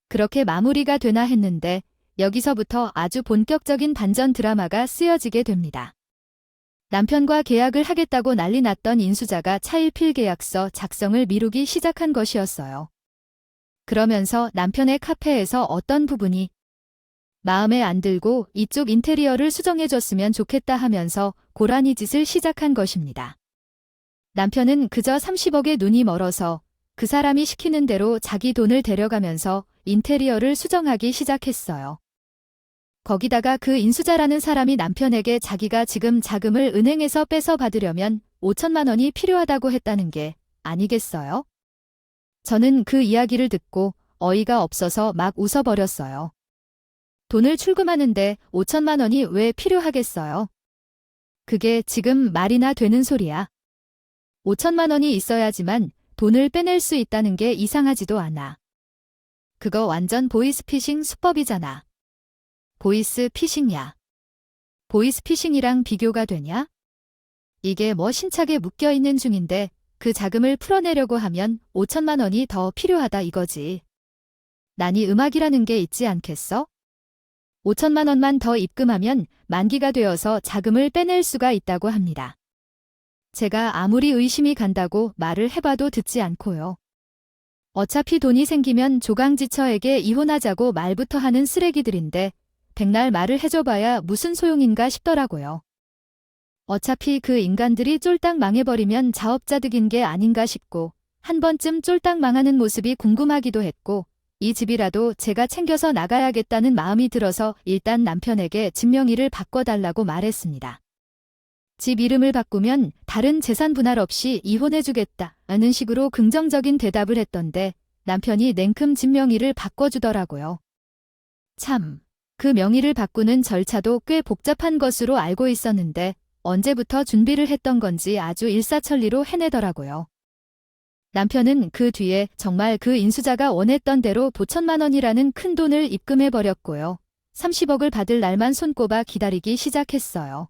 그렇게 마무리가 되나 했는데 여기서부터 아주 본격적인 반전 드라마가 쓰여지게 됩니다. 남편과 계약을 하겠다고 난리 났던 인수자가 차일필 계약서 작성을 미루기 시작한 것이었어요. 그러면서 남편의 카페에서 어떤 부분이 마음에 안 들고 이쪽 인테리어를 수정해줬으면 좋겠다 하면서 고라니 짓을 시작한 것입니다. 남편은 그저 30억에 눈이 멀어서 그 사람이 시키는 대로 자기 돈을 데려가면서 인테리어를 수정하기 시작했어요. 거기다가 그 인수자라는 사람이 남편에게 자기가 지금 자금을 은행에서 뺏어 받으려면 5천만 원이 필요하다고 했다는 게 아니겠어요? 저는 그 이야기를 듣고 어이가 없어서 막 웃어버렸어요. 돈을 출금하는데 5천만 원이 왜 필요하겠어요? 그게 지금 말이나 되는 소리야. 5천만 원이 있어야지만 돈을 빼낼 수 있다는 게 이상하지도 않아. 그거 완전 보이스피싱 수법이잖아. 보이스피싱이야. 보이스피싱이랑 비교가 되냐? 이게 뭐 신차게 묶여있는 중인데 그 자금을 풀어내려고 하면 5천만 원이 더 필요하다 이거지. 난이 음악이라는 게 있지 않겠어? 5천만 원만 더 입금하면 만기가 되어서 자금을 빼낼 수가 있다고 합니다. 제가 아무리 의심이 간다고 말을 해봐도 듣지 않고요. 어차피 돈이 생기면 조강지처에게 이혼하자고 말부터 하는 쓰레기들인데 백날 말을 해줘봐야 무슨 소용인가 싶더라고요. 어차피 그 인간들이 쫄딱 망해버리면 자업자득인 게 아닌가 싶고 한 번쯤 쫄딱 망하는 모습이 궁금하기도 했고 이 집이라도 제가 챙겨서 나가야겠다는 마음이 들어서 일단 남편에게 집 명의를 바꿔달라고 말했습니다. 집 이름을 바꾸면 다른 재산 분할 없이 이혼해주겠다는 식으로 긍정적인 대답을 했던데 남편이 냉큼 집 명의를 바꿔주더라고요. 참, 그 명의를 바꾸는 절차도 꽤 복잡한 것으로 알고 있었는데 언제부터 준비를 했던 건지 아주 일사천리로 해내더라고요. 남편은 그 뒤에 정말 그 인수자가 원했던 대로 도천만 원이라는 큰 돈을 입금해버렸고요. 30억을 받을 날만 손꼽아 기다리기 시작했어요.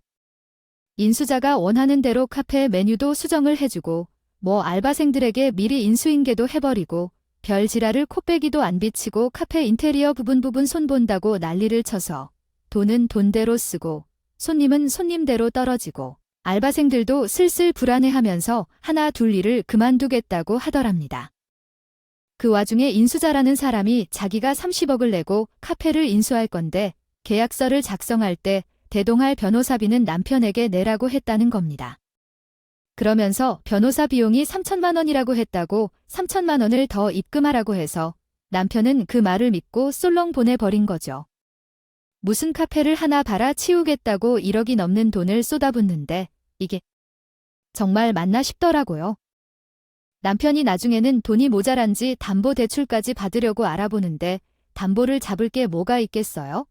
인수자가 원하는 대로 카페 메뉴도 수정을 해주고 뭐 알바생들에게 미리 인수인계도 해버리고 별 지랄을 코빼기도 안 비치고 카페 인테리어 부분 손본다고 난리를 쳐서 돈은 돈대로 쓰고 손님은 손님대로 떨어지고 알바생들도 슬슬 불안해하면서 하나 둘 일을 그만두겠다고 하더랍니다. 그 와중에 인수자라는 사람이 자기가 30억을 내고 카페를 인수할 건데 계약서를 작성할 때 대동할 변호사비는 남편에게 내라고 했다는 겁니다. 그러면서 변호사 비용이 3천만 원이라고 했다고 3천만 원을 더 입금하라고 해서 남편은 그 말을 믿고 쏠렁 보내버린 거죠. 무슨 카페를 하나 팔아치우겠다고 1억이 넘는 돈을 쏟아붓는데 이게 정말 맞나 싶더라고요. 남편이 나중에는 돈이 모자란지 담보대출까지 받으려고 알아보는데 담보를 잡을 게 뭐가 있겠어요?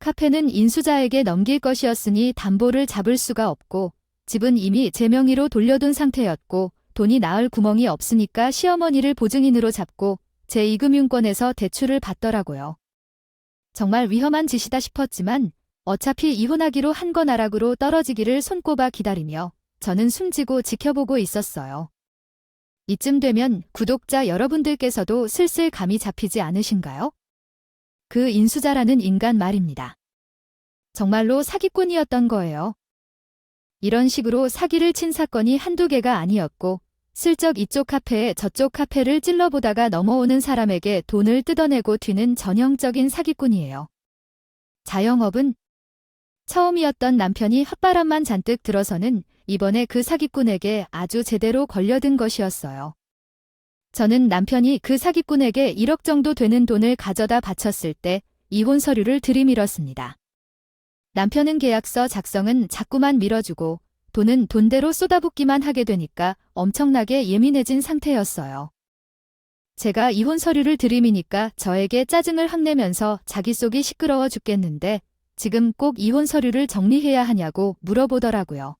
카페는 인수자에게 넘길 것이었으니 담보를 잡을 수가 없고 집은 이미 제 명의로 돌려둔 상태였고 돈이 나을 구멍이 없으니까 시어머니를 보증인으로 잡고 제2금융권에서 대출을 받더라고요. 정말 위험한 짓이다 싶었지만 어차피 이혼하기로 한 거 나락으로 떨어지기를 손꼽아 기다리며 저는 숨지고 지켜보고 있었어요. 이쯤 되면 구독자 여러분들께서도 슬슬 감이 잡히지 않으신가요? 그 인수자라는 인간 말입니다. 정말로 사기꾼이었던 거예요. 이런 식으로 사기를 친 사건이 한두 개가 아니었고 슬쩍 이쪽 카페에 저쪽 카페를 찔러보다가 넘어오는 사람에게 돈을 뜯어내고 튀는 전형적인 사기꾼이에요. 자영업은 처음이었던 남편이 헛바람만 잔뜩 들어서는 이번에 그 사기꾼에게 아주 제대로 걸려든 것이었어요. 저는 남편이 그 사기꾼에게 1억 정도 되는 돈을 가져다 바쳤을 때 이혼 서류를 들이밀었습니다. 남편은 계약서 작성은 자꾸만 밀어주고 돈은 돈대로 쏟아붓기만 하게 되니까 엄청나게 예민해진 상태였어요. 제가 이혼 서류를 들이미니까 저에게 짜증을 확 내면서 자기 속이 시끄러워 죽겠는데 지금 꼭 이혼 서류를 정리해야 하냐고 물어보더라고요.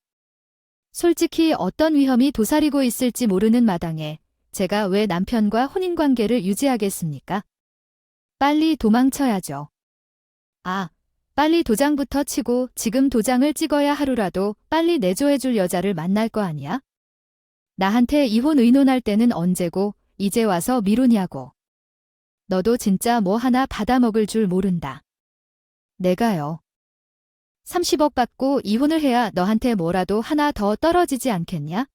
솔직히 어떤 위험이 도사리고 있을지 모르는 마당에 제가 왜 남편과 혼인관계를 유지하겠습니까? 빨리 도망쳐야죠. 빨리 도장부터 치고 지금 도장을 찍어야 하루라도 빨리 내조해줄 여자를 만날 거 아니야? 나한테 이혼 의논할 때는 언제고 이제 와서 미루냐고. 너도 진짜 뭐 하나 받아먹을 줄 모른다. 내가요. 30억 받고 이혼을 해야 너한테 뭐라도 하나 더 떨어지지 않겠냐?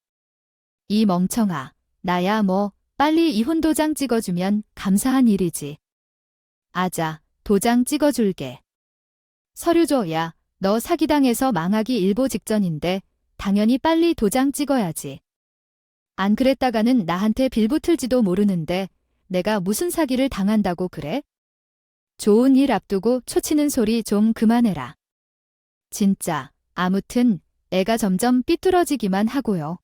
이 멍청아, 나야 뭐 빨리 이혼 도장 찍어주면 감사한 일이지. 아자, 도장 찍어줄게. 서류 줘. 야, 너 사기당해서 망하기 일보 직전인데 당연히 빨리 도장 찍어야지. 안 그랬다가는 나한테 빌붙을지도 모르는데 내가 무슨 사기를 당한다고 그래? 좋은 일 앞두고 초치는 소리 좀 그만해라. 진짜, 아무튼 애가 점점 삐뚤어지기만 하고요.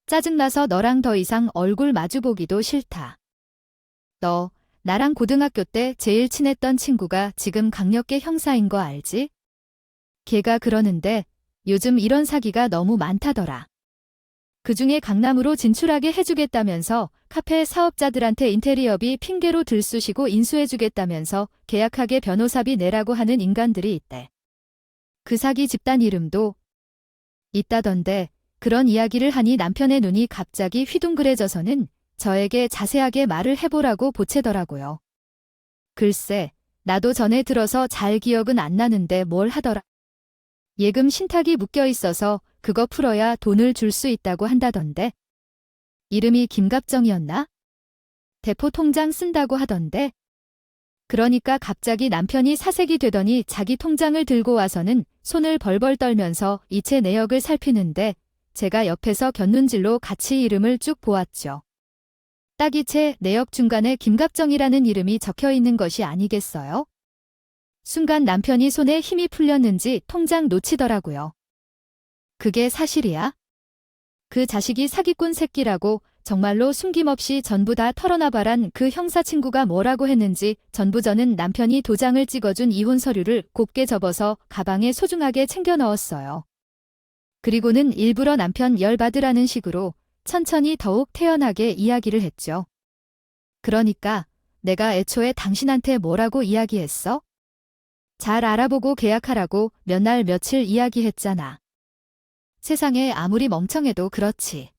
짜증나서 너랑 더 이상 얼굴 마주보기도 싫다. 너, 나랑 고등학교 때 제일 친했던 친구가 지금 강력계 형사인 거 알지? 걔가 그러는데 요즘 이런 사기가 너무 많다더라. 그중에 강남으로 진출하게 해주겠다면서 카페 사업자들한테 인테리어비 핑계로 들쑤시고 인수해주겠다면서 계약하게 변호사비 내라고 하는 인간들이 있대. 그 사기 집단 이름도 있다던데 그런 이야기를 하니 남편의 눈이 갑자기 휘둥그레져서는 저에게 자세하게 말을 해보라고 보채더라고요. 글쎄, 나도 전에 들어서 잘 기억은 안 나는데 뭘 하더라. 예금 신탁이 묶여 있어서 그거 풀어야 돈을 줄 수 있다고 한다던데. 이름이 김갑정이었나? 대포 통장 쓴다고 하던데. 그러니까 갑자기 남편이 사색이 되더니 자기 통장을 들고 와서는 손을 벌벌 떨면서 이체 내역을 살피는데 제가 옆에서 곁눈질로 같이 이름을 쭉 보았죠. 딱 이체 내역 중간에 김갑정이라는 이름이 적혀 있는 것이 아니겠어요? 순간 남편이 손에 힘이 풀렸는지 통장 놓치더라고요. 그게 사실이야? 그 자식이 사기꾼 새끼라고 정말로 숨김없이 전부 다 털어놔봐란 그 형사 친구가 뭐라고 했는지 전부 저는 남편이 도장을 찍어준 이혼 서류를 곱게 접어서 가방에 소중하게 챙겨 넣었어요. 그리고는 일부러 남편 열받으라는 식으로 천천히 더욱 태연하게 이야기를 했죠. 그러니까 내가 애초에 당신한테 뭐라고 이야기했어? 잘 알아보고 계약하라고 몇 날 며칠 이야기했잖아. 세상에 아무리 멍청해도 그렇지.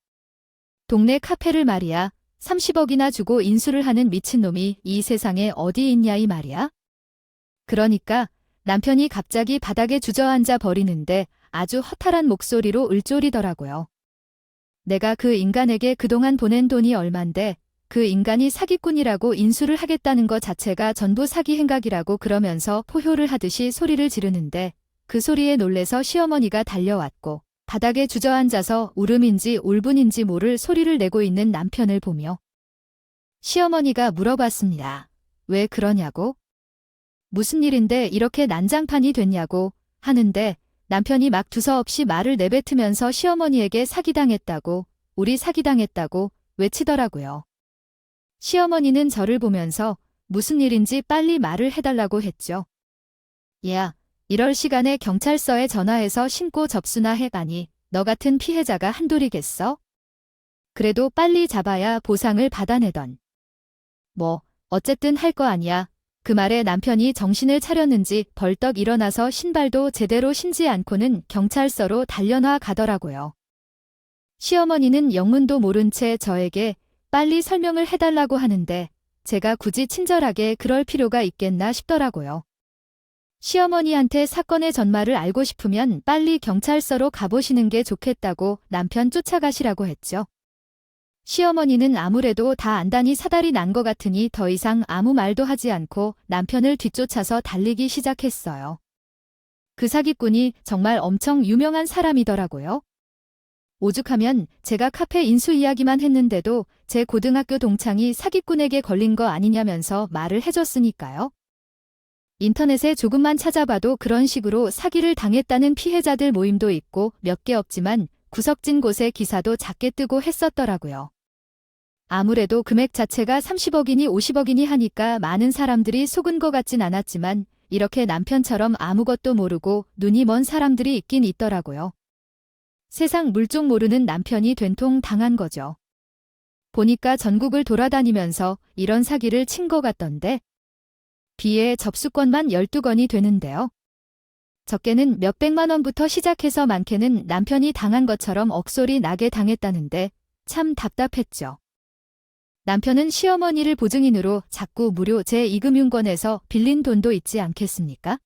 동네 카페를 말이야 30억이나 주고 인수를 하는 미친놈이 이 세상에 어디 있냐 이 말이야? 그러니까 남편이 갑자기 바닥에 주저앉아 버리는데 아주 허탈한 목소리로 을조리더라고요. 내가 그 인간에게 그동안 보낸 돈이 얼만데 그 인간이 사기꾼이라고 인수를 하겠다는 것 자체가 전부 사기 행각이라고 그러면서 포효를 하듯이 소리를 지르는데 그 소리에 놀래서 시어머니가 달려왔고 바닥에 주저앉아서 울음인지 울분인지 모를 소리를 내고 있는 남편을 보며 시어머니가 물어봤습니다. 왜 그러냐고? 무슨 일인데 이렇게 난장판이 됐냐고 하는데 남편이 막 두서없이 말을 내뱉으면서 시어머니에게 사기당했다고, 우리 사기당했다고 외치더라고요. 시어머니는 저를 보면서 무슨 일인지 빨리 말을 해달라고 했죠. 야, 이럴 시간에 경찰서에 전화해서 신고 접수나 해가니 너 같은 피해자가 한둘이겠어? 그래도 빨리 잡아야 보상을 받아내던. 뭐 어쨌든 할 거 아니야. 그 말에 남편이 정신을 차렸는지 벌떡 일어나서 신발도 제대로 신지 않고는 경찰서로 달려나 가더라고요. 시어머니는 영문도 모른 채 저에게 빨리 설명을 해달라고 하는데 제가 굳이 친절하게 그럴 필요가 있겠나 싶더라고요. 시어머니한테 사건의 전말을 알고 싶으면 빨리 경찰서로 가보시는 게 좋겠다고 남편 쫓아가시라고 했죠. 시어머니는 아무래도 다 안다니 사달이 난 것 같으니 더 이상 아무 말도 하지 않고 남편을 뒤쫓아서 달리기 시작했어요. 그 사기꾼이 정말 엄청 유명한 사람이더라고요. 오죽하면 제가 카페 인수 이야기만 했는데도 제 고등학교 동창이 사기꾼에게 걸린 거 아니냐면서 말을 해줬으니까요. 인터넷에 조금만 찾아봐도 그런 식으로 사기를 당했다는 피해자들 모임도 있고 몇 개 없지만 구석진 곳에 기사도 작게 뜨고 했었더라고요. 아무래도 금액 자체가 30억이니 50억이니 하니까 많은 사람들이 속은 것 같진 않았지만 이렇게 남편처럼 아무것도 모르고 눈이 먼 사람들이 있긴 있더라고요. 세상 물정 모르는 남편이 된통 당한 거죠. 보니까 전국을 돌아다니면서 이런 사기를 친 것 같던데 비에 접수건만 12건이 되는데요. 적게는 몇백만 원부터 시작해서 많게는 남편이 당한 것처럼 억소리 나게 당했다는데 참 답답했죠. 남편은 시어머니를 보증인으로 자꾸 무료 제2금융권에서 빌린 돈도 있지 않겠습니까?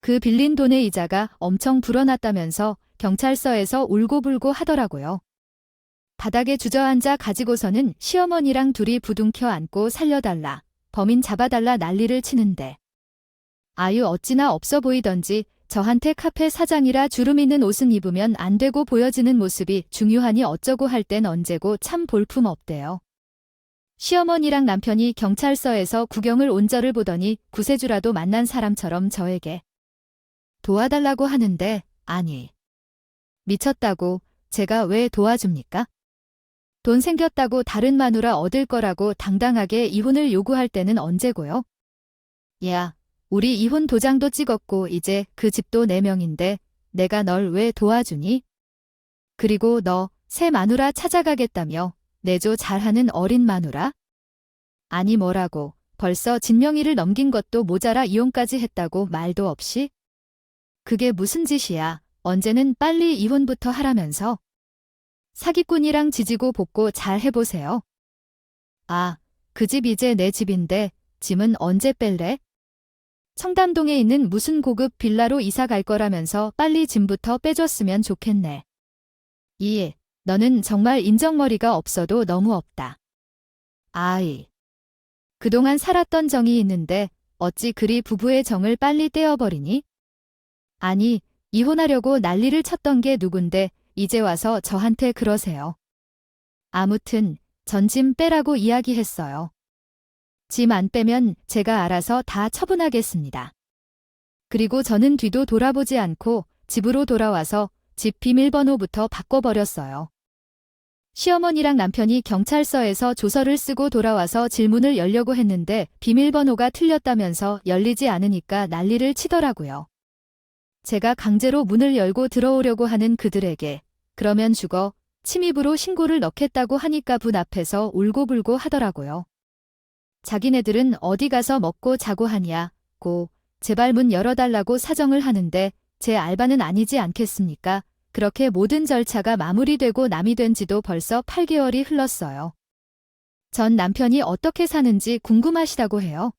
그 빌린 돈의 이자가 엄청 불어났다면서 경찰서에서 울고불고 하더라고요. 바닥에 주저앉아 가지고서는 시어머니랑 둘이 부둥켜 안고 살려달라, 범인 잡아달라 난리를 치는데 아유 어찌나 없어 보이던지 저한테 카페 사장이라 주름 있는 옷은 입으면 안 되고 보여지는 모습이 중요하니 어쩌고 할 땐 언제고 참 볼품 없대요. 시어머니랑 남편이 경찰서에서 구경을 온 저를 보더니 구세주라도 만난 사람처럼 저에게 도와달라고 하는데 아니 미쳤다고 제가 왜 도와줍니까? 돈 생겼다고 다른 마누라 얻을 거라고 당당하게 이혼을 요구할 때는 언제고요? 야, 우리 이혼 도장도 찍었고 이제 그 집도 내 명인데 내가 널 왜 도와주니? 그리고 너 새 마누라 찾아가겠다며 내조 잘하는 어린 마누라? 아니 뭐라고 벌써 진명이를 넘긴 것도 모자라 이혼까지 했다고 말도 없이? 그게 무슨 짓이야. 언제는 빨리 이혼부터 하라면서. 사기꾼이랑 지지고 볶고 잘 해보세요. 아, 그 집 이제 내 집인데 짐은 언제 뺄래? 청담동에 있는 무슨 고급 빌라로 이사 갈 거라면서 빨리 짐부터 빼줬으면 좋겠네. 이, 너는 정말 인정머리가 없어도 너무 없다. 아이. 그동안 살았던 정이 있는데 어찌 그리 부부의 정을 빨리 떼어버리니? 아니, 이혼하려고 난리를 쳤던 게 누군데 이제 와서 저한테 그러세요. 아무튼 전 짐 빼라고 이야기했어요. 짐 안 빼면 제가 알아서 다 처분하겠습니다. 그리고 저는 뒤도 돌아보지 않고 집으로 돌아와서 집 비밀번호부터 바꿔버렸어요. 시어머니랑 남편이 경찰서에서 조서를 쓰고 돌아와서 질문을 열려고 했는데 비밀번호가 틀렸다면서 열리지 않으니까 난리를 치더라고요. 제가 강제로 문을 열고 들어오려고 하는 그들에게 그러면 죽어 침입으로 신고를 넣겠다고 하니까 문 앞에서 울고불고 하더라고요. 자기네들은 어디 가서 먹고 자고 하냐고 제발 문 열어달라고 사정을 하는데 제 알바는 아니지 않겠습니까? 그렇게 모든 절차가 마무리되고 남이 된 지도 벌써 8개월이 흘렀어요. 전 남편이 어떻게 사는지 궁금하시다고 해요.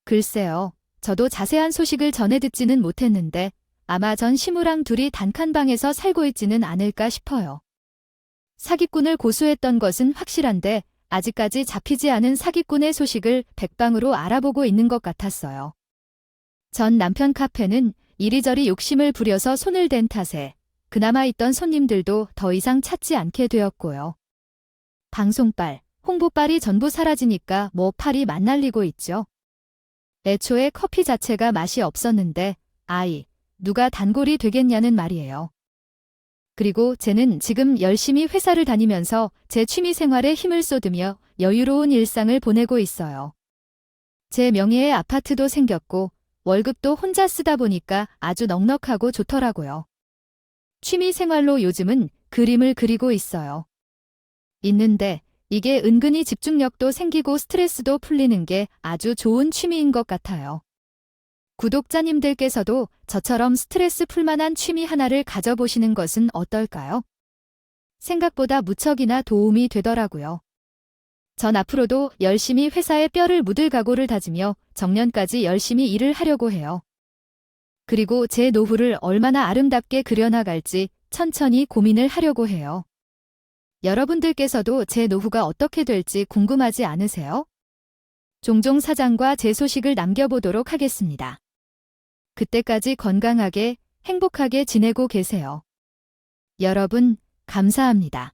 글쎄요. 저도 자세한 소식을 전해 듣지는 못했는데 아마 전 시무랑 둘이 단칸방에서 살고 있지는 않을까 싶어요. 사기꾼을 고소했던 것은 확실한데 아직까지 잡히지 않은 사기꾼의 소식을 백방으로 알아보고 있는 것 같았어요. 전 남편 카페는 이리저리 욕심을 부려서 손을 댄 탓에 그나마 있던 손님들도 더 이상 찾지 않게 되었고요. 방송빨, 홍보빨이 전부 사라지니까 뭐 팔이 맛날리고 있죠. 애초에 커피 자체가 맛이 없었는데 누가 단골이 되겠냐는 말이에요. 그리고 쟤는 지금 열심히 회사를 다니면서 제 취미 생활에 힘을 쏟으며 여유로운 일상을 보내고 있어요. 제 명의의 아파트도 생겼고 월급도 혼자 쓰다 보니까 아주 넉넉하고 좋더라고요. 취미 생활로 요즘은 그림을 그리고 있어요. 있는데 이게 은근히 집중력도 생기고 스트레스도 풀리는 게 아주 좋은 취미인 것 같아요. 구독자님들께서도 저처럼 스트레스 풀만한 취미 하나를 가져보시는 것은 어떨까요? 생각보다 무척이나 도움이 되더라고요. 전 앞으로도 열심히 회사에 뼈를 묻을 각오를 다지며 정년까지 열심히 일을 하려고 해요. 그리고 제 노후를 얼마나 아름답게 그려나갈지 천천히 고민을 하려고 해요. 여러분들께서도 제 노후가 어떻게 될지 궁금하지 않으세요? 종종 사장과 제 소식을 남겨보도록 하겠습니다. 그때까지 건강하게, 행복하게 지내고 계세요. 여러분, 감사합니다.